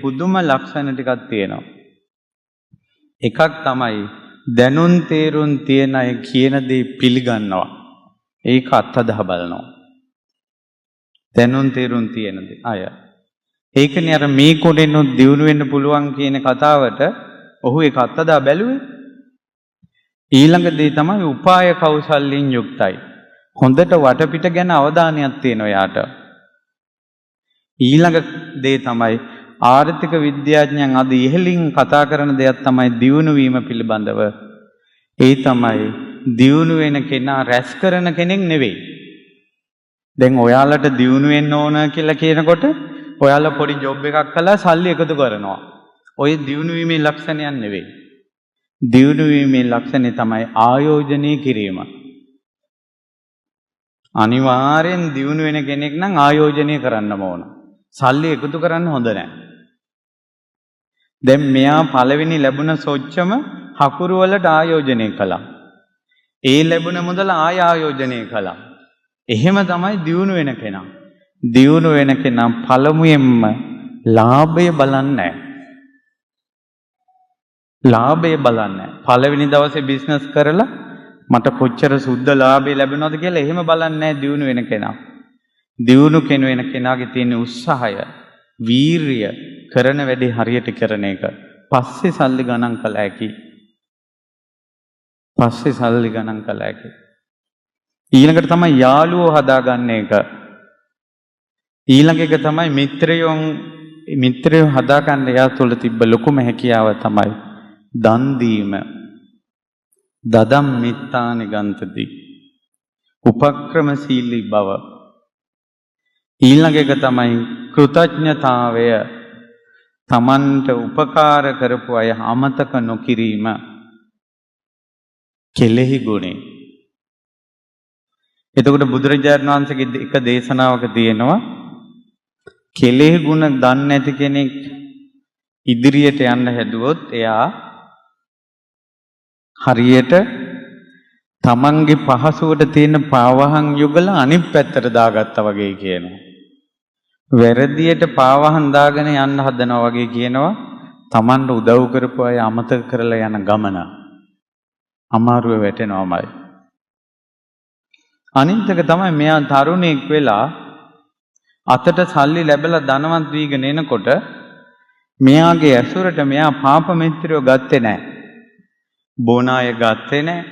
පුදුම ලක්ෂණ ටිකක් තියෙනවා. එකක් තමයි දැනුම් තේරුම් තියන අය කියන දේ පිළිගන්නවා. ඒක අත්හදා බලනවා. දැනුම් තේරුම් තියන අය. ඒකනේ අර මේ කොටෙන්නොත් දියුණු වෙන්න පුළුවන් කියන කතාවට ඔහු ඒක අත්හදා බැලුවේ. ඊළඟ දේ තමයි උපාය කෞශල්‍යයෙන් යුක්තයි. හොඳට වටපිට ගැන අවධානයක් තියෙනවා යාට. ඊළඟ දේ තමයි ආර්ථික විද්‍යාඥයන් අද ඉහළින් කතා කරන දෙයක් තමයි දියුණු වීම පිළිබඳව. ඒ තමයි දියුණු වෙන කෙනා රැස් කරන කෙනෙක් නෙවෙයි. දැන් ඔයාලට දියුණු වෙන්න ඕන කියලා කියනකොට ඔයාලා පොඩි ජොබ් එකක් කළා සල්ලි එකතු කරනවා. ඔය දියුණු වීමේ ලක්ෂණයක් නෙවෙයි. දියුණු වීමේ ලක්ෂණය තමයි ආයෝජනය කිරීම. අනිවාර්යෙන් දියුණු වෙන කෙනෙක් නම් ආයෝජනය කරන්න ඕන. සල්ලි එකතු කරන්න හොඳ නැහැ. දැන් මෙයා පළවෙනි ලැබුණ සොච්චම හකුරු වලට ආයෝජනය කළා. ඒ ලැබුණ මුදල ආයෝජනය කළා. එහෙම තමයි දියුණු වෙන කෙනා. දියුණු වෙන කෙනා පළමුවෙන්ම ලාභය බලන්නේ නැහැ. ලාභය බලන්නේ. පළවෙනි දවසේ බිස්නස් කරලා මට කොච්චර සුද්ධ ලාභය ලැබෙනවද කියලා එහෙම බලන්නේ නැහැ දියුණු වෙන කෙනා. දියුණු වෙන කෙනාගේ තියෙන උත්සාහය, වීරිය, කරන වැඩේ හරියට කරන එක. පස්සේ සල්ලි ගණන් කළ හැකි. පස්සේ සල්ලි ගණන් කළ හැකි. ඊළඟට තමයි යාළුවෝ හදාගන්න එක. ඊළඟ එක තමයි මිත්‍රයෝ හදාගන්න එයා තුළ තිබ්බ ලොකුම හැකියාව තමයි දන් දීම. දදම් මිත්තානි ගන්තති. උපක්‍රමශීලී බව. ඊළඟ එක තමයි කෘතඥතාවය. තමන්ට උපකාර කරපු අය අමතක නොකිරීම. කෙලෙහි ගුණේ. එතකොට බුදුරජාණන් වහන්සේගේ එක දේශනාවක තියෙනවා කෙලෙහි ගුණ දන්නේ නැති කෙනෙක් ඉදිරියට යන්න හැදුවොත් එයා හරියට තමන්ගේ පහසුවට තියෙන පාවහන් යුගල අනිත් පැත්තට දාගත්තා වගේ කියනවා. වැරදියට පාවහන් දාගෙන යන්න හදනවා වගේ කියනවා. තමන්ට උදව් කරපු අය අමතක කරලා යන ගමන අමාරුවේ වැටෙනවමයි. අනිත් එක තමයි මෙයා තරුණයෙක් වෙලා අතට සල්ලි ලැබලා ධනවත් වීගෙන එනකොට මෙයාගේ ඇසුරට මෙයා පාප මිත්‍රයෝ ගත්තේ නැහැ. බොන අය ගත්තේ නැහැ.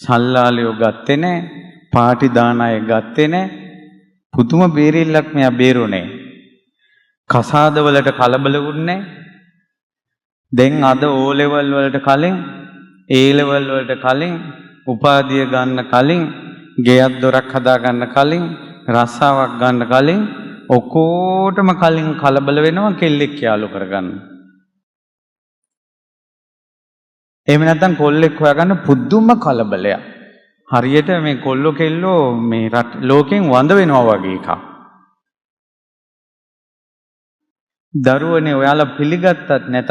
සල්ලාලියෝ ගත්තේ නැහැ. පාටි දාන අය ගත්තේ නැහැ. පුදුම බේරිල්ලක් මෙයා බේරුනේ. කසාද වලට කලබල වුන්නේ නැහැ. දැන් අද O level වලට කලින් A level වලට කලින් උපාධිය ගන්න කලින් ගෙයක් දොරක් හදා ගන්න කලින් රස්සාවක් ගන්න කලින් ඔක්කොටම කලින් කලබල වෙනවා කෙල්ලෙක් යාළු කරගන්න. එහෙම නැත්නම් කොල්ලෙක් හොයාගන්න පුදුම කලබලයක්. හරියට මේ කොල්ලෝ කෙල්ලෝ මේ ලෝකෙන් වඳ වෙනවා වගේ එකක්. දරුවනේ ඔයාලා පිළිගත්තත් නැතත්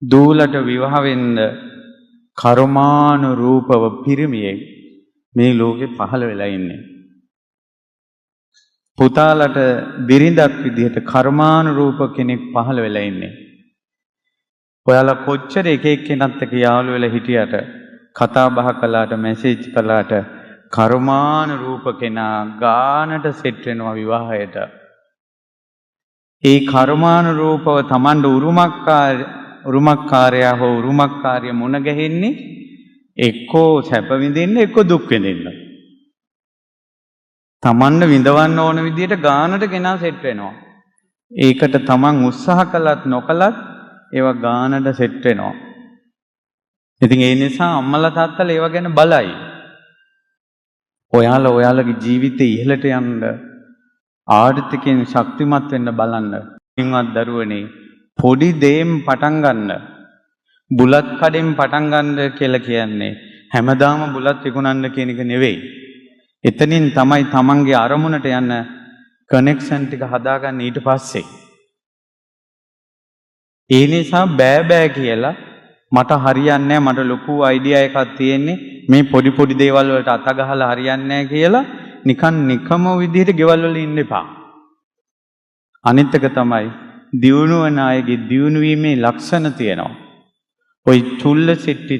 දූලට විවාහ වෙන්න කර්මානුරූපව පිරිමියෙක් මේ ලෝකේ පහළ වෙලා ඉන්නේ. පුතාලට බිරිඳක් විදිහට කර්මානුරූප කෙනෙක් පහළ වෙලා ඉන්නේ. ඔයාලා කොච්චර එක එක්කෙනත් එක්ක යාළු වෙලා හිටියට කතා බහ කළාට මැසේජ් කළාට කර්මානුරූප කෙනා ගානට සෙට් වෙනවා විවාහයට. ඒ කර්මානුරූපව Tamand උරුමකාරයා හෝ උරුමකාරිය මුණ ගැහෙන්නේ එක්කෝ සැප විඳින්න එක්කෝ දුක් විඳින්න. Tamand විඳවන්න ඕන විදිහට ගානට කෙනා සෙට් වෙනවා. ඒකට Taman උත්සාහ කළත් නොකළත් ඒවා ගානට සෙට් වෙනවා. ඉතින් ඒ නිසා අම්මලා තාත්තලා ඒවා ගැන බලයි. ඔයාලගේ ජීවිතේ ඉහළට යන්න ආර්ථිකයෙන් ශක්තිමත් වෙන්න බලන්න. ඉන්වත් දරුවනේ පොඩි දෙයෙන් පටන් ගන්න. බුලත් කඩෙන් පටන් ගන්න කියලා කියන්නේ හැමදාම බුලත් විකුණන්න කියන එක නෙවෙයි. එතනින් තමයි Tamanගේ අරමුණට යන කනෙක්ෂන් ටික හදාගන්න ඊට පස්සේ. ඒ නිසා බෑ කියලා මට හරියන්නේ නැහැ මට ලොකු අයිඩියා එකක් තියෙන්නේ මේ පොඩි දේවල් වලට අත ගහලා හරියන්නේ නැහැ කියලා නිකම් විදිහට ගෙවල් වල ඉන්න එපා. අනිත් එක තමයි දියුණු වන අයගේ දියුණු වීමේ ලක්ෂණ තියෙනවා. ওই චුල්ල සිට්ටි